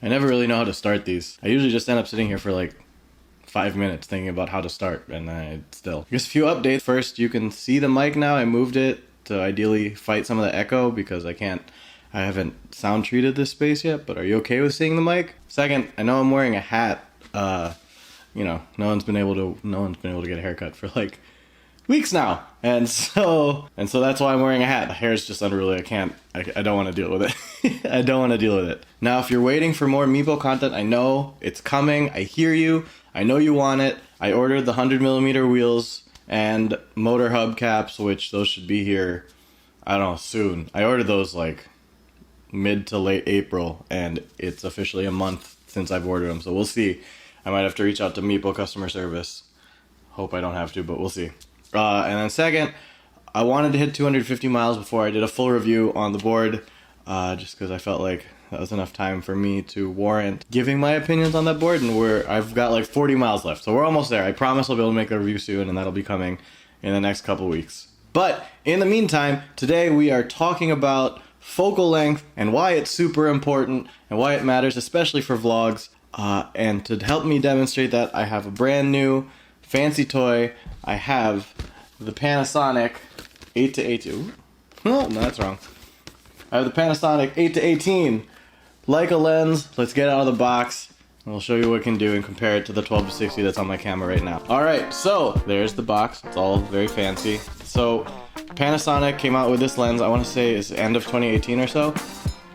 I never really know how to start these. I usually just end up sitting here for like 5 minutes thinking about how to start, and I still. I guess a few updates. First, you can see the mic now. I moved it to ideally fight some of the echo because I haven't sound treated this space yet, but are you okay with seeing the mic? Second, I know I'm wearing a hat. You know, no one's been able to get a haircut for like weeks now. And so that's why I'm wearing a hat. The hair is just unruly. I don't want to deal with it. I don't want to deal with it. Now, if you're waiting for more Meepo content, I know it's coming. I hear you. I know you want it. I ordered the 100mm wheels and motor hub caps, which those should be here, I don't know, soon. I ordered those like mid to late April, and it's officially a month since I've ordered them. So we'll see. I might have to reach out to Meepo customer service. Hope I don't have to, but we'll see. And then second, I wanted to hit 250 miles before I did a full review on the board, just because I felt like that was enough time for me to warrant giving my opinions on that board, and I've got like 40 miles left, so we're almost there. I promise I'll be able to make a review soon, and that'll be coming in the next couple weeks. But in the meantime, today we are talking about focal length and why it's super important and why it matters, especially for vlogs. And to help me demonstrate that, I have a brand new fancy toy. I have the Panasonic 8-18. No, that's wrong. I have the Panasonic 8-18 Leica lens. Let's get it out of the box, and we'll show you what it can do and compare it to the 12-60 that's on my camera right now. Alright, so there's the box. It's all very fancy. So Panasonic came out with this lens, I want to say it's end of 2018 or so.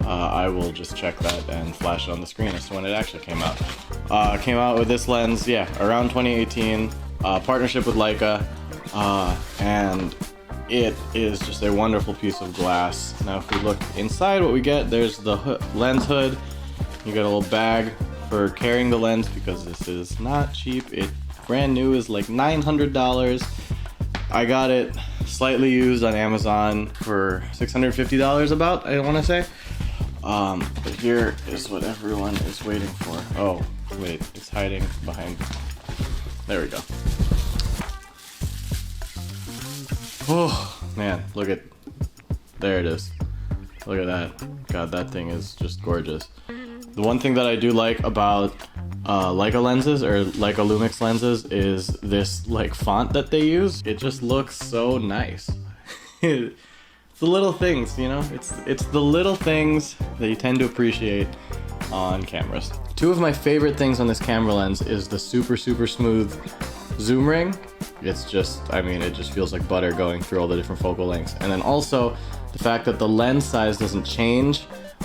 I will just check that and flash it on the screen as to when it actually came out. Came out with this lens, yeah, around 2018. Partnership with Leica, and it is just a wonderful piece of glass. Now if we look inside, what we get, there's the lens hood. You get a little bag for carrying the lens because this is not cheap. It brand new is like $900. I got it slightly used on Amazon for $650 about, I want to say. But here is what everyone is waiting for. Oh, wait, it's hiding behind. There we go. Oh, man, look at, there it is. Look at that. God, that thing is just gorgeous. The one thing that I do like about Leica lenses or Leica Lumix lenses is this like font that they use. It just looks so nice. It's the little things, you know? It's the little things that you tend to appreciate on cameras. Two of my favorite things on this camera lens is the super smooth zoom ring. It's just, I mean, it just feels like butter going through all the different focal lengths. And then also the fact that the lens size doesn't change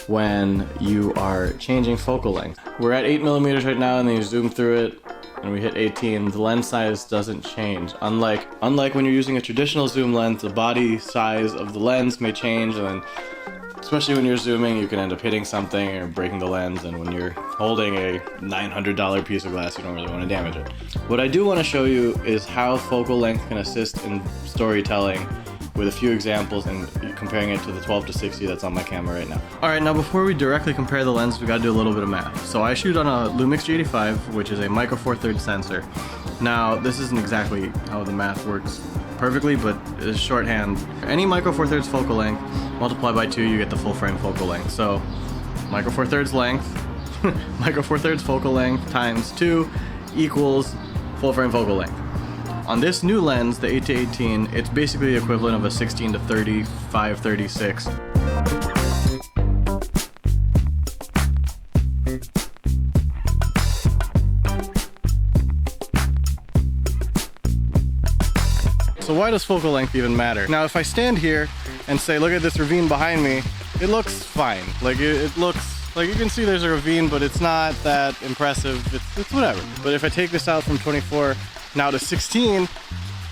when you are changing focal length. We're at 8mm right now, and then you zoom through it and we hit 18, the lens size doesn't change. Unlike when you're using a traditional zoom lens, the body size of the lens may change, and then especially when you're zooming, you can end up hitting something or breaking the lens, and when you're holding a $900 piece of glass, you don't really want to damage it. What I do want to show you is how focal length can assist in storytelling with a few examples and comparing it to the 12-60 that's on my camera right now. Alright, now before we directly compare the lenses, we gotta do a little bit of math. So I shoot on a Lumix G85, which is a micro four thirds sensor. Now, this isn't exactly how the math works perfectly, but it's shorthand. Any micro four thirds focal length, multiply by 2, you get the full frame focal length. So, micro four thirds length, micro four thirds focal length times 2 equals full frame focal length. On this new lens, the 8-18, it's basically the equivalent of a 16-30, 5-36. So why does focal length even matter? Now if I stand here and say, look at this ravine behind me, it looks fine. Like it looks, like you can see there's a ravine, but it's not that impressive. It's whatever. But if I take this out from 24 now to 16,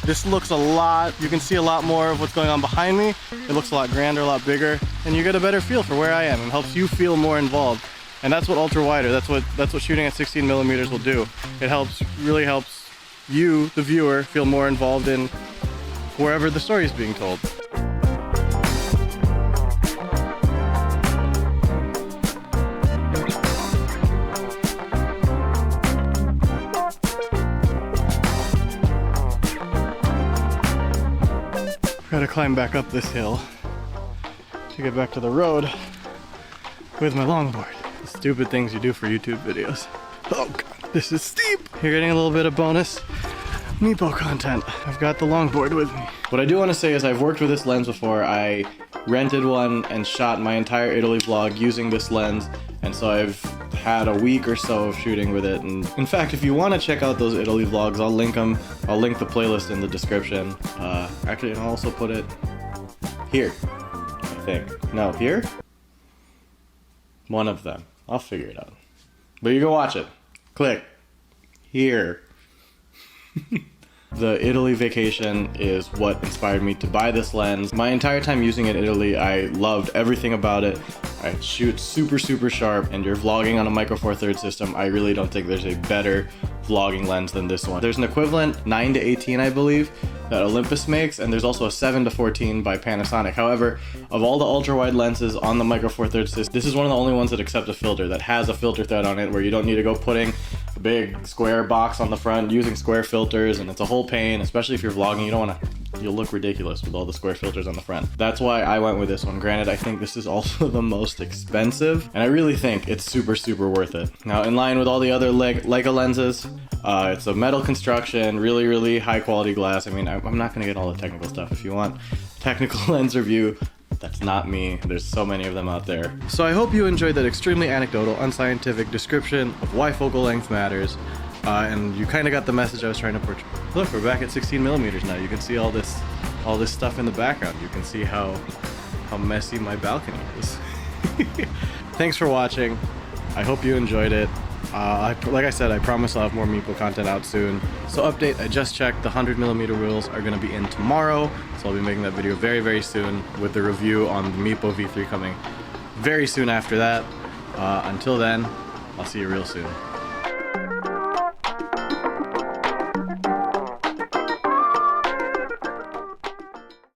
this looks a lot, you can see a lot more of what's going on behind me. It looks a lot grander, a lot bigger, and you get a better feel for where I am. It helps you feel more involved. And that's what ultra wide, that's what shooting at 16mm will do. It really helps you, the viewer, feel more involved in wherever the story is being told. Gotta climb back up this hill to get back to the road with my longboard. Stupid things you do for YouTube videos. Oh god, this is steep. You're getting a little bit of bonus Meepo content. I've got the longboard with me. What I do want to say is I've worked with this lens before. I rented one and shot my entire Italy vlog using this lens, and so I've had a week or so of shooting with it. And in fact, if you want to check out those Italy vlogs, I'll link them. I'll link the playlist in the description. Actually, I'll also put it here, I think. No, here? One of them. I'll figure it out. But you go watch it. Click. Here. The Italy vacation is what inspired me to buy this lens. My entire time using it in Italy, I loved everything about it. I shoot super sharp, and you're vlogging on a micro four thirds system. I really don't think there's a better vlogging lens than this one. There's an equivalent 9-18, I believe, that Olympus makes, and there's also a 7-14 by Panasonic. However, of all the ultra wide lenses on the micro four thirds system, this is one of the only ones that accept a filter, that has a filter thread on it, where you don't need to go putting a big square box on the front using square filters, and it's a whole pain, especially if you're vlogging. You don't want to, you'll look ridiculous with all the square filters on the front. That's why I went with this one. Granted, I think this is also the most expensive, and I really think it's super worth it. Now, in line with all the other Leica lenses, it's a metal construction, really high quality glass. I mean, I'm not gonna get all the technical stuff. If you want technical lens review, that's not me. There's so many of them out there. So I hope you enjoyed that extremely anecdotal, unscientific description of why focal length matters. And you kind of got the message I was trying to portray. Look, we're back at 16 millimeters now. You can see all this stuff in the background. You can see how messy my balcony is. Thanks for watching. I hope you enjoyed it. Like I said, I promise I'll have more Meepo content out soon. So update, I just checked, the 100mm wheels are going to be in tomorrow. So I'll be making that video very soon, with the review on the Meepo V3 coming very soon after that. Until then, I'll see you real soon.